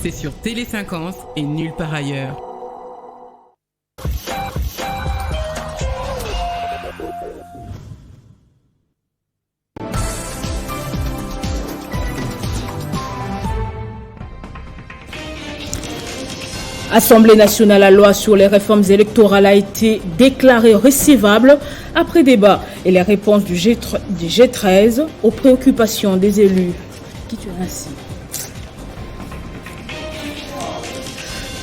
C'est sur Télé 50 et nulle part ailleurs. Assemblée nationale, la loi sur les réformes électorales a été déclarée recevable après débat et les réponses du G13 aux préoccupations des élus. Qui tu es ainsi?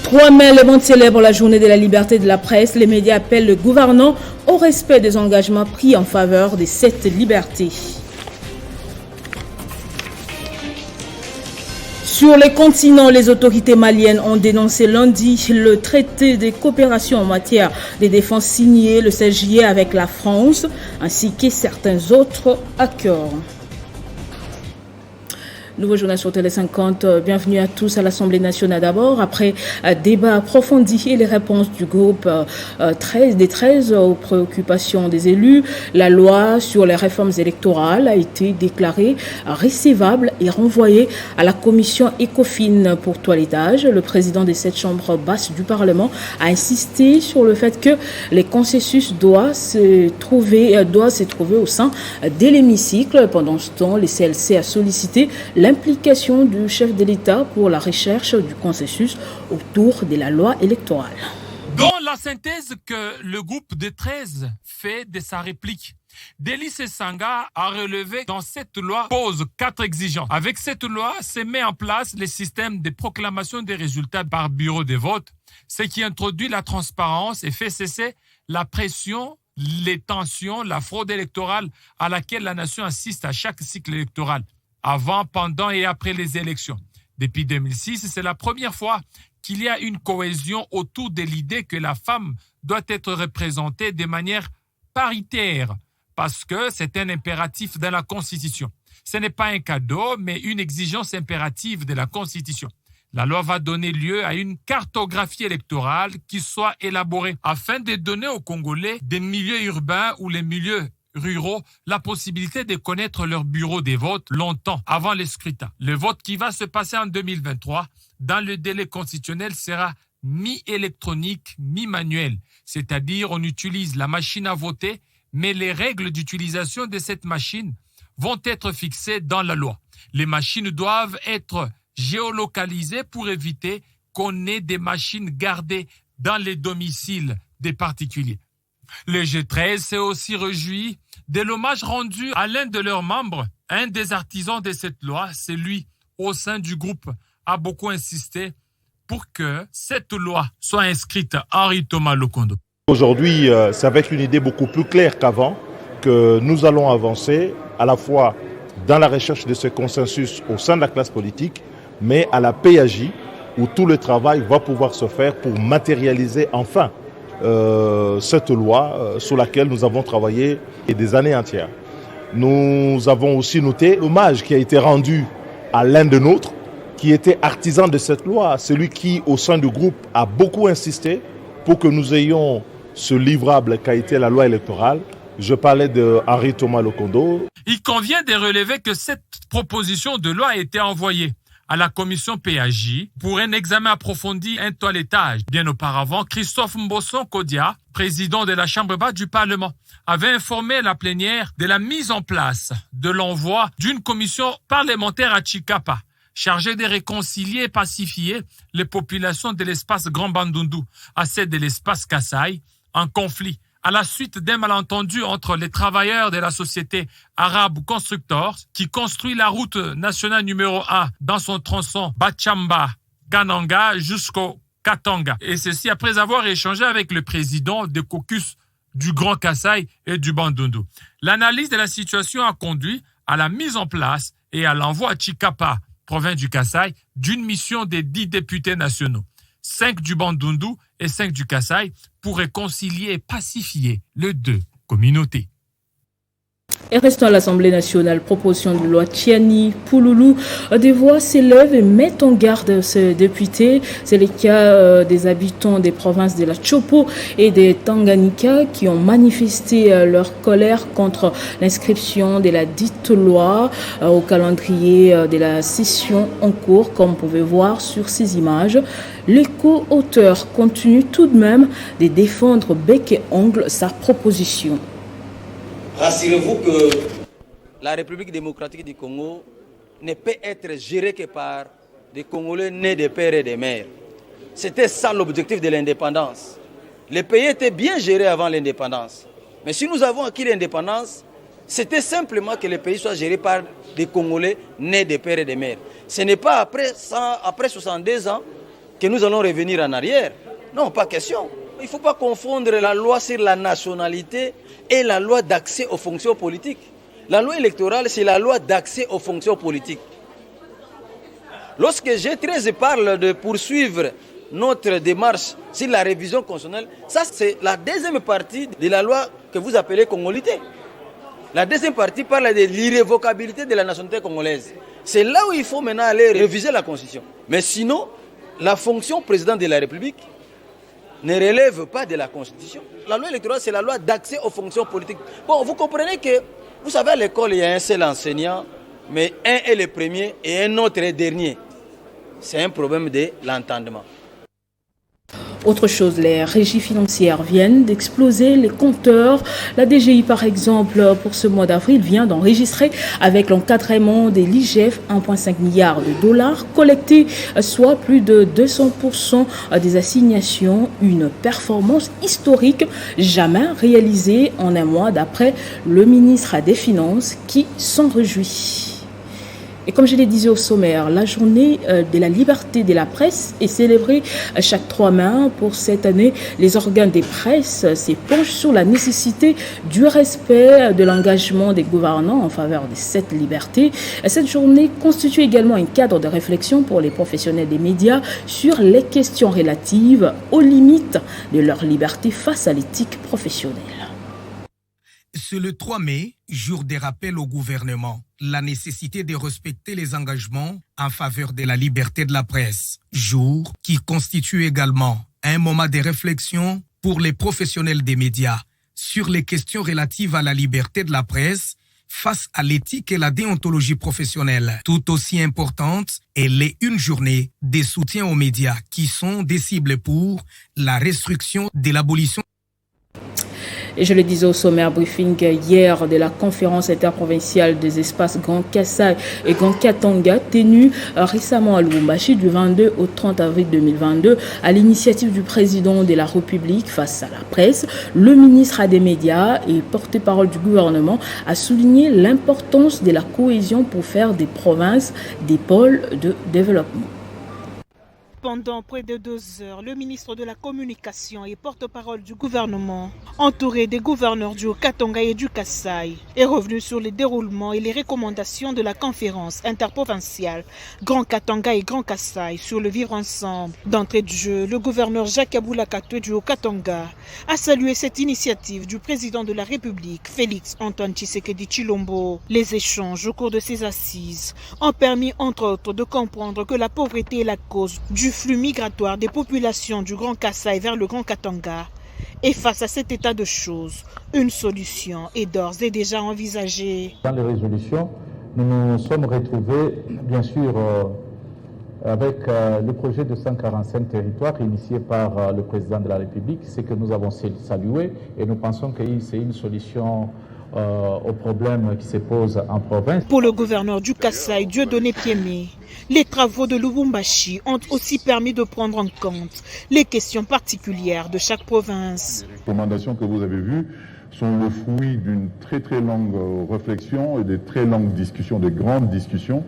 3 mai, le monde célèbre la journée de la liberté de la presse. Les médias appellent le gouvernement au respect des engagements pris en faveur de cette liberté. Sur les continents, les autorités maliennes ont dénoncé lundi le traité de coopération en matière de défense signé le 16 juillet avec la France, ainsi que certains autres accords. Nouveau journal sur Télé 50. Bienvenue à tous à l'Assemblée nationale d'abord. Après débat approfondi et les réponses du groupe 13 aux préoccupations des élus, la loi sur les réformes électorales a été déclarée recevable et renvoyée à la commission ECOFIN pour toilettage. Le président de cette chambre basse du Parlement a insisté sur le fait que les consensus doivent se trouver au sein de l'hémicycle. Pendant ce temps, le CLC a sollicité l'implication du chef de l'État pour la recherche du consensus autour de la loi électorale. Dans la synthèse que le groupe de 13 fait de sa réplique, Délice Sanga a relevé dans cette loi pose 4 exigences. Avec cette loi, se met en place le système de proclamation des résultats par bureau de vote, ce qui introduit la transparence et fait cesser la pression, les tensions, la fraude électorale à laquelle la nation assiste à chaque cycle électoral, avant, pendant et après les élections. Depuis 2006, c'est la première fois qu'il y a une cohésion autour de l'idée que la femme doit être représentée de manière paritaire, parce que c'est un impératif dans la Constitution. Ce n'est pas un cadeau, mais une exigence impérative de la Constitution. La loi va donner lieu à une cartographie électorale qui soit élaborée afin de donner aux Congolais des milieux urbains ou les milieux ruraux la possibilité de connaître leur bureau des votes longtemps avant les scrutins. Le vote qui va se passer en 2023 dans le délai constitutionnel sera mi-électronique, mi-manuel, c'est-à-dire on utilise la machine à voter, mais les règles d'utilisation de cette machine vont être fixées dans la loi. Les machines doivent être géolocalisées pour éviter qu'on ait des machines gardées dans les domiciles des particuliers. Le G13 s'est aussi réjoui de l'hommage rendu à l'un de leurs membres. Un des artisans de cette loi, c'est lui, au sein du groupe, a beaucoup insisté pour que cette loi soit inscrite. Henri Thomas Lokondo. Aujourd'hui, c'est avec une idée beaucoup plus claire qu'avant que nous allons avancer à la fois dans la recherche de ce consensus au sein de la classe politique, mais à la PAJ, où tout le travail va pouvoir se faire pour matérialiser enfin cette loi sur laquelle nous avons travaillé des années entières. Nous avons aussi noté l'hommage qui a été rendu à l'un de nôtres, qui était artisan de cette loi, celui qui, au sein du groupe, a beaucoup insisté pour que nous ayons ce livrable qu'a été la loi électorale. Je parlais de Henri Thomas Lokondo. Il convient de relever que cette proposition de loi a été envoyée à la commission PAJ pour un examen approfondi, un toilettage. Bien auparavant, Christophe Mbosson Kodia, président de la Chambre basse du Parlement, avait informé la plénière de la mise en place de l'envoi d'une commission parlementaire à Chikapa, chargée de réconcilier et pacifier les populations de l'espace Grand Bandundu à celle de l'espace Kasaï, en conflit à la suite d'un malentendu entre les travailleurs de la société arabe Constructors qui construit la route nationale numéro 1 dans son tronçon Bachamba-Kananga jusqu'au Katanga. Et ceci après avoir échangé avec le président des caucus du Grand Kasaï et du Bandundu. L'analyse de la situation a conduit à la mise en place et à l'envoi à Chikapa, province du Kasaï, d'une mission des 10 députés nationaux, 5 du Bandundu et 5 du Kasaï, pour réconcilier et pacifier les deux communautés. Et restant à l'Assemblée nationale, proposition de loi Tiani Pouloulou, des voix s'élèvent et mettent en garde ces députés. C'est le cas des habitants des provinces de la Chopo et des Tanganyika qui ont manifesté leur colère contre l'inscription de la dite loi au calendrier de la session en cours, comme vous pouvez voir sur ces images. Les co-auteurs continuent tout de même de défendre bec et ongle sa proposition. Rassurez-vous que la République démocratique du Congo ne peut être gérée que par des Congolais nés des pères et des mères. C'était ça l'objectif de l'indépendance. Le pays était bien géré avant l'indépendance. Mais si nous avons acquis l'indépendance, c'était simplement que le pays soit géré par des Congolais nés des pères et des mères. Ce n'est pas après 62 ans que nous allons revenir en arrière. Non, pas question. Il ne faut pas confondre la loi sur la nationalité et la loi d'accès aux fonctions politiques. La loi électorale, c'est la loi d'accès aux fonctions politiques. Lorsque G13 parle de poursuivre notre démarche sur la révision constitutionnelle, ça c'est la deuxième partie de la loi que vous appelez congolité. La deuxième partie parle de l'irrévocabilité de la nationalité congolaise. C'est là où il faut maintenant aller réviser la Constitution. Mais sinon, la fonction président de la République ne relève pas de la Constitution. La loi électorale, c'est la loi d'accès aux fonctions politiques. Bon, vous comprenez que, vous savez, à l'école, il y a un seul enseignant, mais un est le premier et un autre est dernier. C'est un problème de l'entendement. Autre chose, les régies financières viennent d'exploser les compteurs. La DGI, par exemple, pour ce mois d'avril, vient d'enregistrer avec l'encadrement de l'IGF 1,5 milliard de dollars collectés, soit plus de 200% des assignations, une performance historique jamais réalisée en un mois d'après le ministre des Finances qui s'en réjouit. Et comme je le disais au sommaire, la journée de la liberté de la presse est célébrée chaque 3 mai. Pour cette année, les organes des presses s'épanchent sur la nécessité du respect de l'engagement des gouvernants en faveur de cette liberté. Cette journée constitue également un cadre de réflexion pour les professionnels des médias sur les questions relatives aux limites de leur liberté face à l'éthique professionnelle. C'est le 3 mai, jour des rappels au gouvernement, la nécessité de respecter les engagements en faveur de la liberté de la presse. Jour qui constitue également un moment de réflexion pour les professionnels des médias sur les questions relatives à la liberté de la presse face à l'éthique et la déontologie professionnelle. Tout aussi importante, elle est une journée de soutien aux médias qui sont des cibles pour la restriction de l'abolition. Et je le disais au sommaire briefing hier de la conférence interprovinciale des espaces Grand Kassai et Grand Katanga tenue récemment à Lubumbashi du 22 au 30 avril 2022 à l'initiative du président de la République face à la presse. Le ministre des médias et porte-parole du gouvernement a souligné l'importance de la cohésion pour faire des provinces des pôles de développement. Pendant près de 2 heures, le ministre de la Communication et porte-parole du gouvernement, entouré des gouverneurs du Haut-Katanga et du Kassai, est revenu sur les déroulements et les recommandations de la conférence interprovinciale Grand Katanga et Grand Kassai sur le vivre ensemble. D'entrée de jeu, le gouverneur Jacques Aboula Katoué du Haut-Katanga a salué cette initiative du président de la République, Félix Antoine Tshisekedi Tshilombo. Les échanges au cours de ces assises ont permis entre autres de comprendre que la pauvreté est la cause du flux migratoire des populations du Grand Kassai vers le Grand Katanga. Et face à cet état de choses, une solution est d'ores et déjà envisagée. Dans les résolutions, nous nous sommes retrouvés, bien sûr, avec le projet de 145 territoires initié par le président de la République, ce que nous avons salué et nous pensons que c'est une solution aux problèmes qui se posent en province. Pour le gouverneur du Kassai, Dieudonné Piémé, les travaux de Lubumbashi ont aussi permis de prendre en compte les questions particulières de chaque province. Les recommandations que vous avez vues sont le fruit d'une très longue réflexion et de très longues discussions, de grandes discussions,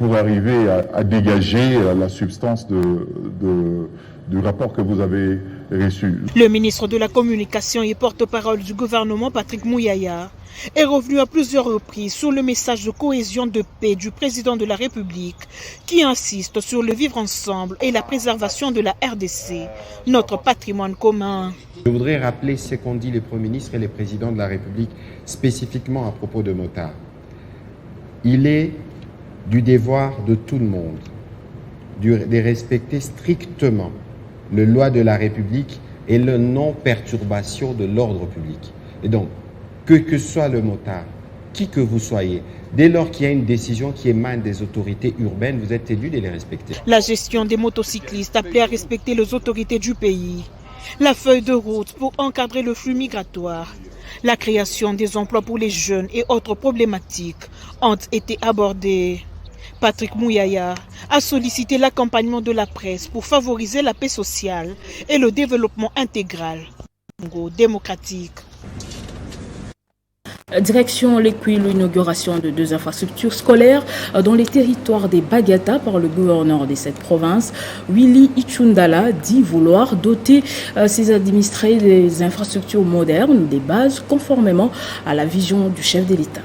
pour arriver à dégager la substance du rapport que vous avez reçu. Le ministre de la Communication et porte-parole du gouvernement, Patrick Mouyaya, est revenu à plusieurs reprises sur le message de cohésion de paix du président de la République qui insiste sur le vivre ensemble et la préservation de la RDC, notre patrimoine commun. Je voudrais rappeler ce qu'ont dit les premiers ministres et les présidents de la République spécifiquement à propos de Motard. Il est du devoir de tout le monde de respecter strictement les lois de la République et la non-perturbation de l'ordre public. Et donc, que soit le motard, qui que vous soyez, dès lors qu'il y a une décision qui émane des autorités urbaines, vous êtes tenu de les respecter. La gestion des motocyclistes appelés à respecter les autorités du pays, la feuille de route pour encadrer le flux migratoire, la création des emplois pour les jeunes et autres problématiques ont été abordées. Patrick Mouyaya a sollicité l'accompagnement de la presse pour favoriser la paix sociale et le développement intégral démocratique. Direction l'Équil, l'inauguration de 2 infrastructures scolaires dans les territoires des Bagata par le gouverneur de cette province. Willy Ichundala dit vouloir doter ses administrés des infrastructures modernes, des bases, conformément à la vision du chef de l'État.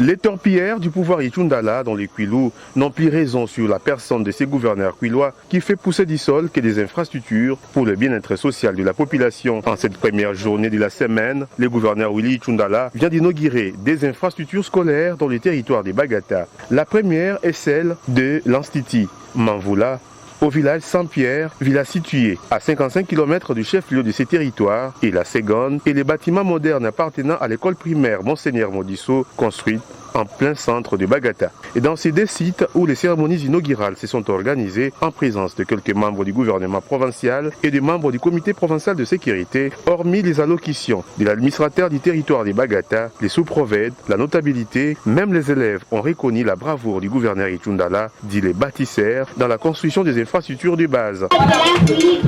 Les torpilleurs du pouvoir Ichundala dans les Kwilu n'ont plus raison sur la personne de ces gouverneurs kwilois qui fait pousser du sol que des infrastructures pour le bien-être social de la population. En cette première journée de la semaine, le gouverneur Willy Ichundala vient d'inaugurer des infrastructures scolaires dans les territoires des Bagata. La première est celle de l'Institut Manvoula, au village Saint-Pierre, village situé à 55 km du chef-lieu de ces territoires, et la seconde est les bâtiments modernes appartenant à l'école primaire Monseigneur Modisso, construite en plein centre de Bagata. Et dans ces 2 sites où les cérémonies inaugurales se sont organisées en présence de quelques membres du gouvernement provincial et des membres du comité provincial de sécurité, hormis les allocutions de l'administrateur du territoire de Bagata, les sous-prophètes, la notabilité, même les élèves ont reconnu la bravoure du gouverneur Ichundala, dit les bâtisseurs, dans la construction des infrastructures de base. Son triste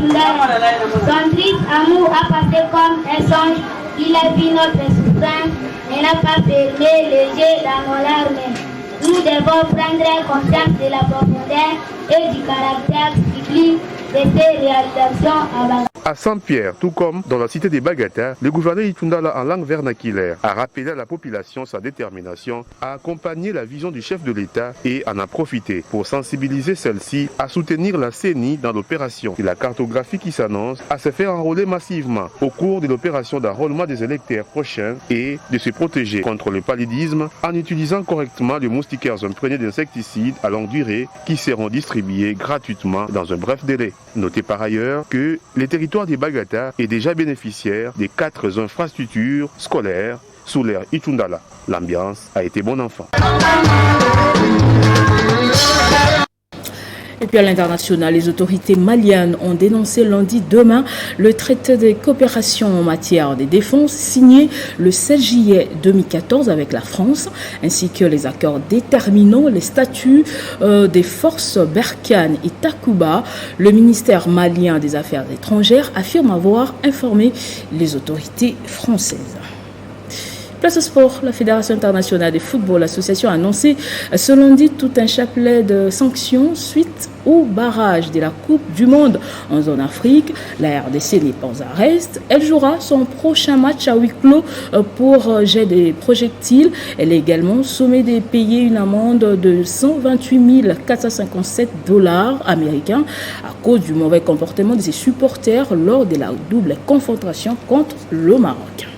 amour a passé comme un songe, il a vu notre souffrance et n'a pas fermé les yeux dans nos larmes. Nous devons prendre conscience de la profondeur et du caractère cyclique de ces réalisations à Bagata. À Saint-Pierre, tout comme dans la cité des Bagata, le gouverneur Ichundala en langue vernaculaire a rappelé à la population sa détermination à accompagner la vision du chef de l'État et en a profité pour sensibiliser celle-ci à soutenir la CENI dans l'opération et la cartographie qui s'annonce à se faire enrôler massivement au cours de l'opération d'enrôlement des électeurs prochains et de se protéger contre le paludisme en utilisant correctement les moustiquaires imprégnés d'insecticides à longue durée qui seront distribués gratuitement dans un bref délai. Notez par ailleurs que les territoires des Bagata est déjà bénéficiaire des 4 infrastructures scolaires sous l'ère Ichundala. L'ambiance a été bon enfant. Et puis à l'international, les autorités maliennes ont dénoncé lundi demain le traité de coopération en matière de défense signé le 16 juillet 2014 avec la France, ainsi que les accords déterminant les statuts des forces Berkane et Takuba. Le ministère malien des Affaires étrangères affirme avoir informé les autorités françaises. Place au sport, la Fédération internationale de football, l'association a annoncé ce lundi tout un chapelet de sanctions suite au barrage de la Coupe du Monde en zone Afrique. La RDC n'est pas en reste. Elle jouera son prochain match à huis clos pour jet des projectiles. Elle est également sommée de payer une amende de 128 457 $ américains à cause du mauvais comportement de ses supporters lors de la double confrontation contre le Maroc.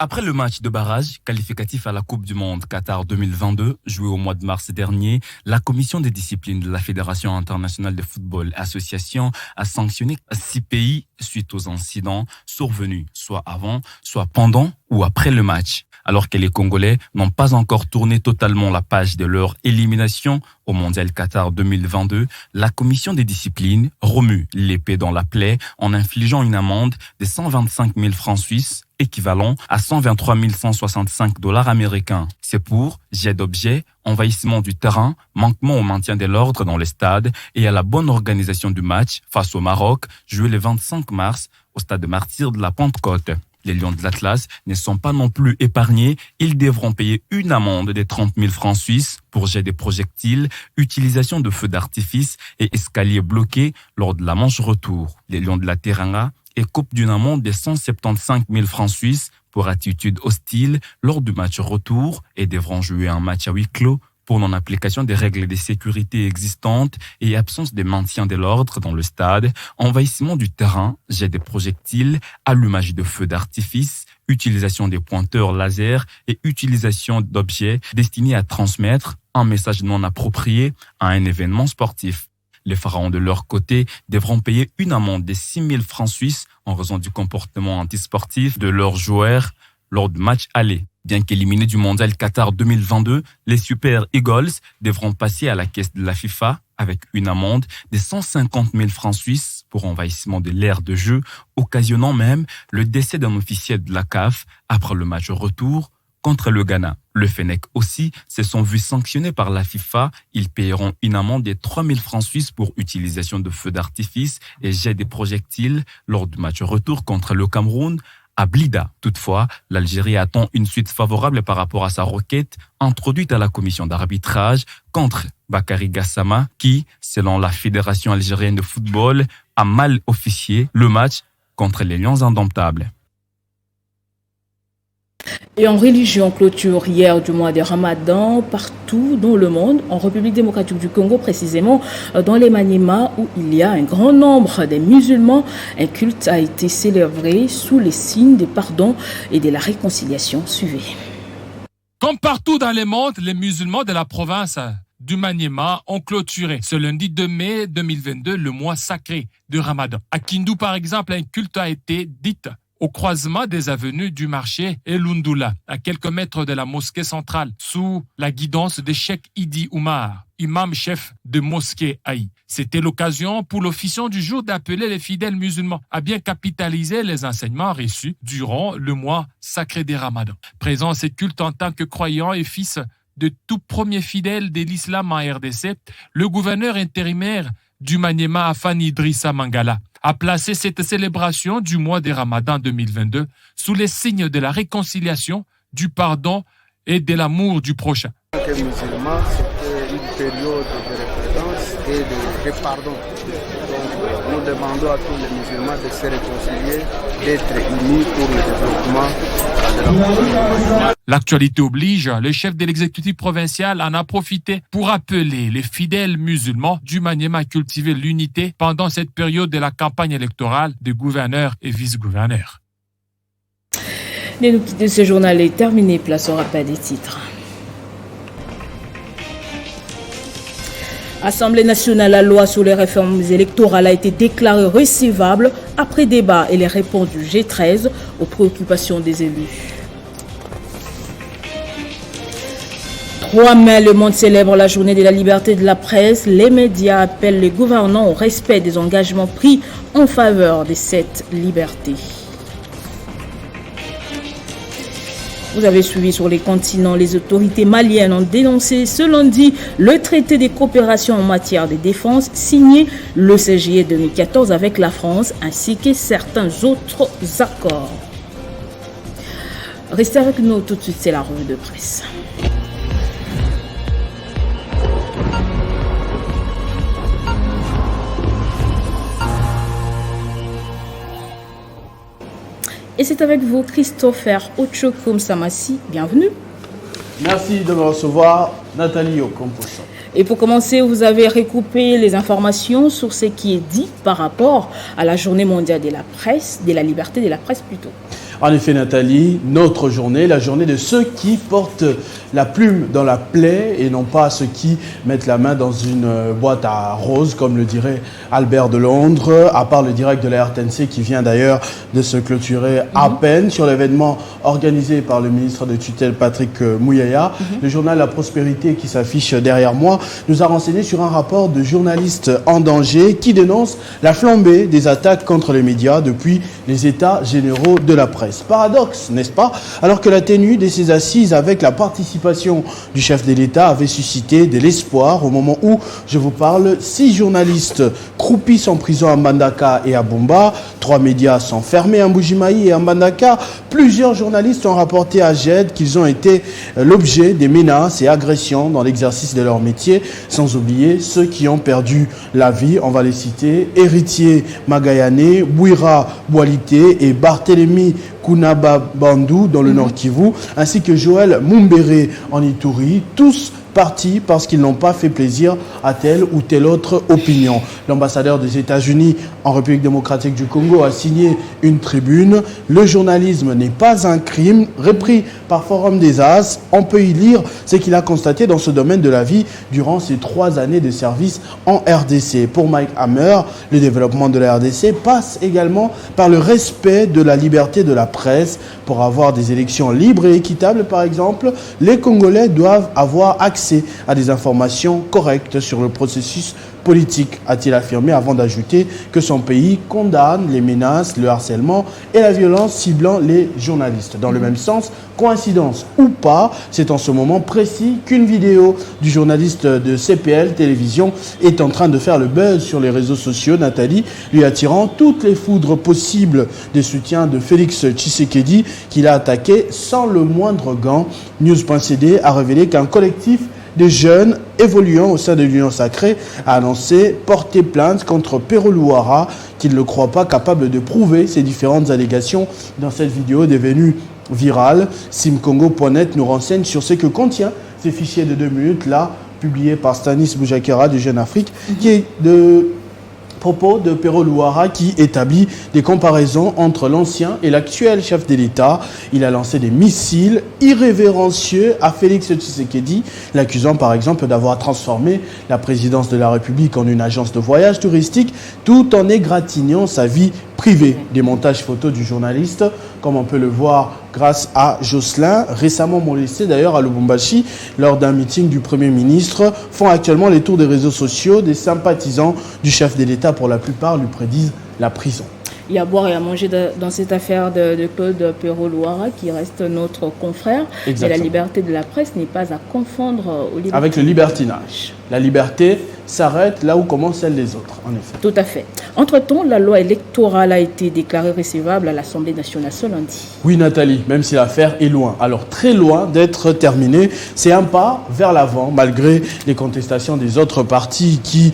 Après le match de barrage qualificatif à la Coupe du Monde Qatar 2022, joué au mois de mars dernier, la commission des disciplines de la Fédération internationale de football association a sanctionné 6 pays suite aux incidents survenus, soit avant, soit pendant ou après le match. Alors que les Congolais n'ont pas encore tourné totalement la page de leur élimination au Mondial Qatar 2022, la commission des disciplines remue l'épée dans la plaie en infligeant une amende de 125 000 francs suisses, équivalent à 123 165 $ américains. C'est pour jet d'objets, envahissement du terrain, manquement au maintien de l'ordre dans les stades et à la bonne organisation du match face au Maroc, joué le 25 mars au stade de Martyrs de la Pentecôte. Les Lions de l'Atlas ne sont pas non plus épargnés. Ils devront payer une amende de 30 000 francs suisses pour jet des projectiles, utilisation de feux d'artifice et escaliers bloqués lors de la manche retour. Les Lions de la Teranga écopent d'une amende de 175 000 francs suisses pour attitude hostile lors du match retour et devront jouer un match à huis clos pour non-application des règles de sécurité existantes et absence de maintien de l'ordre dans le stade, envahissement du terrain, jet des projectiles, allumage de feux d'artifice, utilisation des pointeurs laser et utilisation d'objets destinés à transmettre un message non approprié à un événement sportif. Les Pharaons de leur côté devront payer une amende de 6 000 francs suisses en raison du comportement antisportif de leurs joueurs lors du match aller. Bien qu'éliminés du mondial Qatar 2022, les Super Eagles devront passer à la caisse de la FIFA avec une amende de 150 000 francs suisses pour envahissement de l'aire de jeu, occasionnant même le décès d'un officiel de la CAF après le match retour contre le Ghana. Le Fennec aussi se sont vus sanctionnés par la FIFA. Ils paieront une amende de 3 000 francs suisses pour utilisation de feux d'artifice et jet des projectiles lors du match retour contre le Cameroun à Blida. Toutefois, l'Algérie attend une suite favorable par rapport à sa requête introduite à la commission d'arbitrage contre Bakary Gassama qui, selon la Fédération algérienne de football, a mal officié le match contre les Lions indomptables. Et en religion, clôture hier du mois de Ramadan partout dans le monde, en République démocratique du Congo précisément, dans les Maniema où il y a un grand nombre de musulmans. Un culte a été célébré sous les signes du pardon et de la réconciliation. Suivez. Comme partout dans le monde, les musulmans de la province du Maniema ont clôturé ce lundi 2 mai 2022 le mois sacré de Ramadan. À Kindu, par exemple, un culte a été dit au croisement des avenues du marché et Lundula, à quelques mètres de la mosquée centrale, sous la guidance de Cheikh Idi Oumar, imam chef de mosquée Haï. C'était l'occasion pour l'officiant du jour d'appeler les fidèles musulmans à bien capitaliser les enseignements reçus durant le mois sacré des Ramadan. Présent à ces cultes en tant que croyant et fils de tout premier fidèle de l'islam en RDC, le gouverneur intérimaire du Maniema, Afan Idrissa Mangala, a placé cette célébration du mois de Ramadan 2022 sous les signes de la réconciliation, du pardon et de l'amour du prochain. En tant que musulman, c'était une période de repentance et de pardon. Donc, nous demandons à tous les musulmans de se réconcilier, d'être unis pour le développement de la communauté. L'actualité oblige, le chef de l'exécutif provincial en a profité pour appeler les fidèles musulmans du Maniema à cultiver l'unité pendant cette période de la campagne électorale des gouverneurs et vice-gouverneurs. Et nous quitter ce journal est terminé. Place au rappel des titres. Assemblée nationale, la loi sur les réformes électorales a été déclarée recevable après débat et les réponses du G13 aux préoccupations des élus. 3 mai, le monde célèbre la journée de la liberté de la presse. Les médias appellent les gouvernants au respect des engagements pris en faveur de cette liberté. Vous avez suivi sur les continents, les autorités maliennes ont dénoncé ce lundi le traité de coopération en matière de défense signé le 16 juillet 2014 avec la France ainsi que certains autres accords. Restez avec nous tout de suite, c'est la revue de presse. Et c'est avec vous, Christopher Ochokum Samassi. Bienvenue. Merci de me recevoir, Nathalie Okomposo. Et pour commencer, vous avez recoupé les informations sur ce qui est dit par rapport à la journée mondiale de la presse, de la liberté de la presse plutôt. En effet, Nathalie, notre journée, la journée de ceux qui portent la plume dans la plaie et non pas ceux qui mettent la main dans une boîte à roses, comme le dirait Albert de Londres, à part le direct de la RTNC qui vient d'ailleurs de se clôturer à peine sur l'événement organisé par le ministre de tutelle Patrick Mouyaya. Le journal La Prospérité qui s'affiche derrière moi nous a renseigné sur un rapport de journalistes en danger qui dénonce la flambée des attaques contre les médias depuis les états généraux de la presse. presse. Paradoxe, n'est-ce pas? Alors que la tenue de ces assises avec la participation du chef de l'État avait suscité de l'espoir au moment où je vous parle. 6 journalistes croupissent en prison à Mbandaka et à Bomba. 3 médias sont fermés à Mbujimayi et à Mbandaka. Plusieurs journalistes ont rapporté à GED qu'ils ont été l'objet des menaces et agressions dans l'exercice de leur métier, sans oublier ceux qui ont perdu la vie. On va les citer: Héritier Magayane, Bouira Boalité et Barthélemy Kunaba Bandou dans le Nord Kivu, ainsi que Joël Mumbere en Ituri, tous partis parce qu'ils n'ont pas fait plaisir à telle ou telle autre opinion. L'ambassadeur des États-Unis en République démocratique du Congo a signé une tribune. Le journalisme n'est pas un crime, repris par Forum des As. On peut y lire ce qu'il a constaté dans ce domaine de la vie durant ses 3 années de service en RDC. Pour Mike Hammer, le développement de la RDC passe également par le respect de la liberté de la presse. Pour avoir des élections libres et équitables, par exemple, les Congolais doivent avoir accès à des informations correctes sur le processus politique, a-t-il affirmé, avant d'ajouter que son pays condamne les menaces, le harcèlement et la violence ciblant les journalistes. Dans le même sens, coïncidence ou pas, c'est en ce moment précis qu'une vidéo du journaliste de CPL Télévision est en train de faire le buzz sur les réseaux sociaux, Nathalie, lui attirant toutes les foudres possibles des soutiens de Félix Tshisekedi, qu'il a attaqué sans le moindre gant. News.cd a révélé qu'un collectif de jeunes évoluant au sein de l'Union Sacrée a annoncé porter plainte contre Pero Luara, qu'il ne croit pas capable de prouver ces différentes allégations dans cette vidéo devenue virale. Simcongo.net nous renseigne sur ce que contient ces fichiers de 2 minutes là, publiés par Stanis Boujakera de Jeune Afrique, qui est de propos de Pero Luara qui établit des comparaisons entre l'ancien et l'actuel chef de l'État. Il a lancé des missiles irrévérencieux à Félix Tshisekedi, l'accusant par exemple d'avoir transformé la présidence de la République en une agence de voyage touristique tout en égratignant sa vie privée. Des montages photos du journaliste, comme on peut le voir grâce à Jocelyn, récemment molesté d'ailleurs à Lubumbashi lors d'un meeting du Premier ministre, font actuellement les tours des réseaux sociaux. Des sympathisants du chef de l'État, pour la plupart, lui prédisent la prison. Il y a à boire et à manger dans cette affaire de Claude Pero Luara, qui reste notre confrère. Exactement. Et la liberté de la presse n'est pas à confondre au libertinage. Avec le libertinage. La liberté s'arrête là où commence celle des autres, en effet. Tout à fait. Entre-temps, la loi électorale a été déclarée recevable à l'Assemblée nationale ce lundi. Oui, Nathalie, même si l'affaire est loin, alors très loin d'être terminée, c'est un pas vers l'avant, malgré les contestations des autres partis qui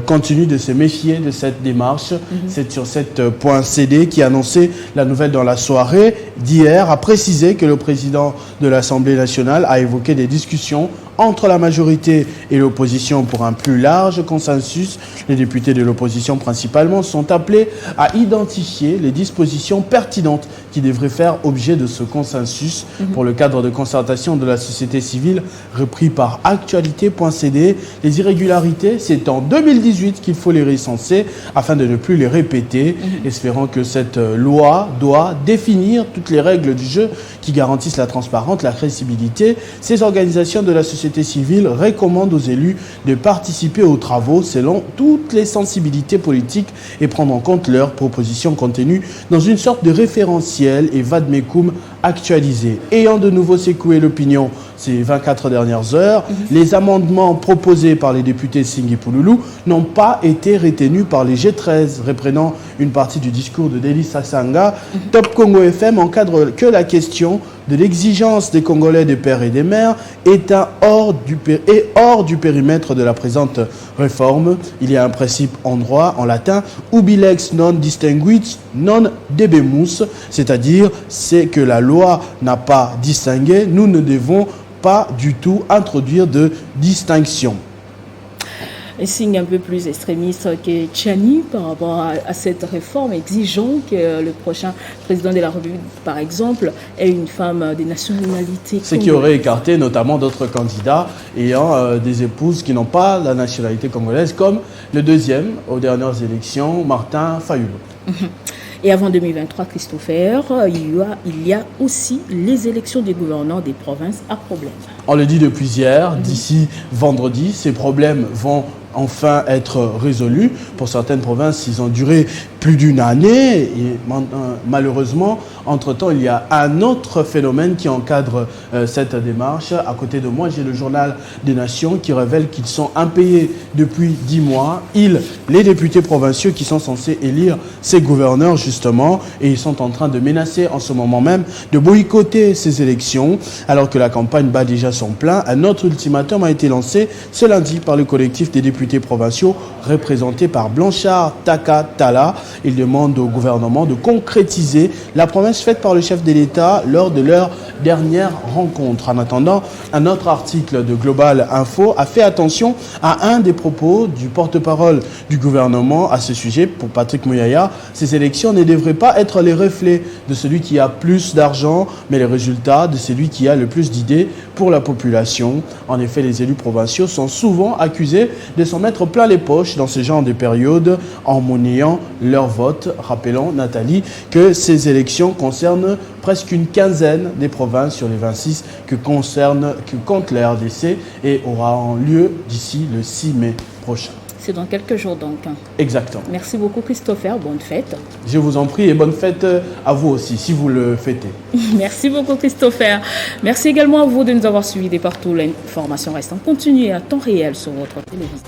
continuent de se méfier de cette démarche. C'est sur cette .cd qui annonçait la nouvelle dans la soirée d'hier, a précisé que le président de l'Assemblée nationale a évoqué des discussions entre la majorité et l'opposition pour un plus large consensus. Les députés de l'opposition principalement sont appelés à identifier les dispositions pertinentes qui devraient faire objet de ce consensus pour le cadre de concertation de la société civile repris par actualité.cd. Les irrégularités, c'est en 2018 qu'il faut les recenser afin de ne plus les répéter, espérant que cette loi doit définir toutes les règles du jeu qui garantissent la transparence, la crédibilité. Ces organisations de la société civile recommandent aux élus de participer aux travaux selon toutes les sensibilités politiques et prendre en compte leurs propositions contenues dans une sorte de référentiel et vademecum actualisé. Ayant de nouveau secoué l'opinion ces 24 dernières heures, les amendements proposés par les députés Singhi Pouloulou n'ont pas été retenus par les G13, reprenant une partie du discours de Delis Sassanga. Top Congo FM encadre que la question de l'exigence des Congolais des pères et des mères est hors du périmètre de la présente réforme. Il y a un principe en droit, en latin, ubi lex non distinguit non debemus, c'est-à-dire c'est que la loi n'a pas distingué, nous ne devons pas du tout introduire de distinction. Un signe un peu plus extrémiste que Tchani par rapport à cette réforme, exigeant que le prochain président de la République, par exemple, ait une femme de nationalité. Ce qui aurait écarté notamment d'autres candidats ayant des épouses qui n'ont pas la nationalité congolaise, comme le deuxième aux dernières élections, Martin Fayulu. Et avant 2023, Christopher, il y a aussi les élections des gouverneurs des provinces à problème. On le dit depuis hier, d'ici vendredi, ces problèmes vont enfin être résolus. Pour certaines provinces, ils ont duré plus d'une année et malheureusement, entre-temps, il y a un autre phénomène qui encadre cette démarche. À côté de moi, j'ai le journal des Nations qui révèle qu'ils sont impayés depuis 10 mois. Les députés provinciaux qui sont censés élire ces gouverneurs justement, et ils sont en train de menacer en ce moment même de boycotter ces élections alors que la campagne bat déjà son plein. Un autre ultimatum a été lancé ce lundi par le collectif des députés provinciaux représenté par Blanchard Taka Tala. Il demande au gouvernement de concrétiser la promesse faite par le chef de l'État lors de leur dernière rencontre. En attendant, un autre article de Global Info a fait attention à un des propos du porte-parole du gouvernement à ce sujet. Pour Patrick Mouyaya, ces élections ne devraient pas être les reflets de celui qui a plus d'argent, mais les résultats de celui qui a le plus d'idées pour la population. En effet, les élus provinciaux sont souvent accusés de s'en mettre plein les poches dans ce genre de période en monnayant leur vote. Rappelons, Nathalie, que ces élections concernent presque une quinzaine des provinces sur les 26 que compte la RDC et aura lieu d'ici le 6 mai prochain. C'est dans quelques jours donc. Exactement. Merci beaucoup Christopher, bonne fête. Je vous en prie et bonne fête à vous aussi si vous le fêtez. Merci beaucoup Christopher. Merci également à vous de nous avoir suivis de partout. L'information reste en continu et à temps réel sur votre télévision.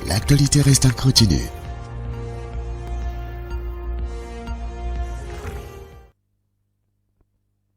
L'actualité reste en continu.